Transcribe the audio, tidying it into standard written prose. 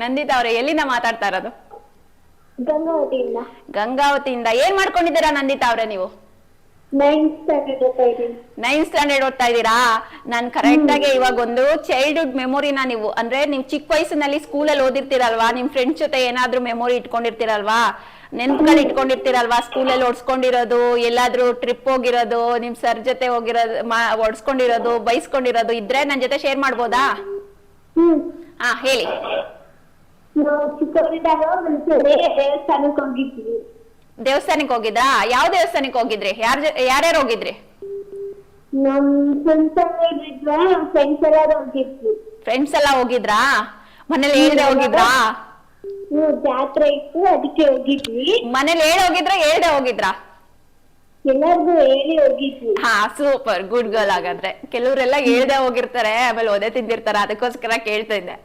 ನಂದಿತಾ ಅವ್ರೆ, ಎಲ್ಲಿಂದ ಮಾತಾಡ್ತಾ ಇರೋದು? ಗಂಗಾವತಿಯಿಂದ. ಗಂಗಾವತಿಯಿಂದ. ಏನ್ ಮಾಡ್ಕೊಂಡಿದ್ದೀರಾ ನಂದಿತಾ ಅವ್ರೆ ನೀವು? 9th ಸ್ಟ್ಯಾಂಡರ್ಡ್ ಓದ್ತಾ ಇದ್ದೀನಿ. 9th ಸ್ಟ್ಯಾಂಡರ್ಡ್ ಓದ್ತಾ ಇದ್ದೀರಾ? ನಾನ್ ಕರೆಕ್ಟ್ ಆಗಿ ಇವಾಗ ಒಂದು ಚೈಲ್ಡ್ಹುಡ್ ಮೆಮೊರಿನ ನೀವು ಚಿಕ್ಕ ವಯಸ್ಸಿನಲ್ಲಿ ಸ್ಕೂಲಲ್ಲಿ ಓದಿರ್ತೀರಲ್ವಾ, ನಿಮ್ ಫ್ರೆಂಡ್ಸ್ ಜೊತೆ ಏನಾದ್ರೂ ಮೆಮೊರಿ ಇಟ್ಕೊಂಡಿರ್ತೀರಲ್ವಾ, ನೆನ್ಪುಗಳು ಇಟ್ಕೊಂಡಿರ್ತೀರಲ್ವಾ, ಸ್ಕೂಲಲ್ಲಿ ಓಡಿಸ್ಕೊಂಡಿರೋದು, ಎಲ್ಲಾದ್ರೂ ಟ್ರಿಪ್ ಹೋಗಿರೋದು, ನಿಮ್ ಸರ್ ಜೊತೆ ಹೋಗಿರೋದು, ಓಡಿಸ್ಕೊಂಡಿರೋದು, ಬೈಸ್ಕೊಂಡಿರೋದು ಇದ್ರೆ ನನ್ ಜೊತೆ ಶೇರ್ ಮಾಡ್ಬೋದಾ? ಹಾ ಹೇಳಿ. ನಾವು ಚಿಕ್ಕವರಿದ್ದಾಗ ಒಂದ್ಸರಿ ದೇವಸ್ಥಾನಕ್ಕೆ ಹೋಗಿದ್ವಿ. ದೇವಸ್ಥಾನಕ್ಕೆ ಹೋಗಿದ್ರಾ? ಯಾವ ದೇವಸ್ಥಾನಕ್ಕೆ ಹೋಗಿದ್ರಿ? ಯಾರ್ಯಾರು ಹೋಗಿದ್ರಿ? ನಮ್ ಫ್ರೆಂಡ್ಸ್ ಇದ್ವಿ, ನಮ್ ಫ್ರೆಂಡ್ಸ್ ಎಲ್ಲ ಹೋಗಿದ್ವಿ. ಫ್ರೆಂಡ್ಸ್ ಎಲ್ಲ ಹೋಗಿದ್ರಾ? ಮನೇಲಿ ಹೇಳ್ದೆ ಹೋಗಿದ್ರಾ? ಜಾತ್ರೆ ಇತ್ತು, ಅದಕ್ಕೆ ಹೋಗಿದ್ವಿ. ಮನೇಲಿ ಹೇಳ್ದೆ ಹೋಗಿದ್ರಾ? ಎಲ್ಲಾರ್ಗು ಹೇಳಿ ಹೋಗಿದ್ವಿ. ಹಾ, ಸೂಪರ್, ಗುಡ್ ಗರ್ಲ್. ಹಾಗಾದ್ರೆ ಕೆಲವರೆಲ್ಲ ಹೇಳ್ದೆ ಹೋಗಿರ್ತಾರೆ, ಆಮೇಲೆ ಒದೆ ತಿಂದಿರ್ತಾರೆ, ಅದಕ್ಕೋಸ್ಕರ ಕೇಳ್ತಾ ಇದ್ದೆ.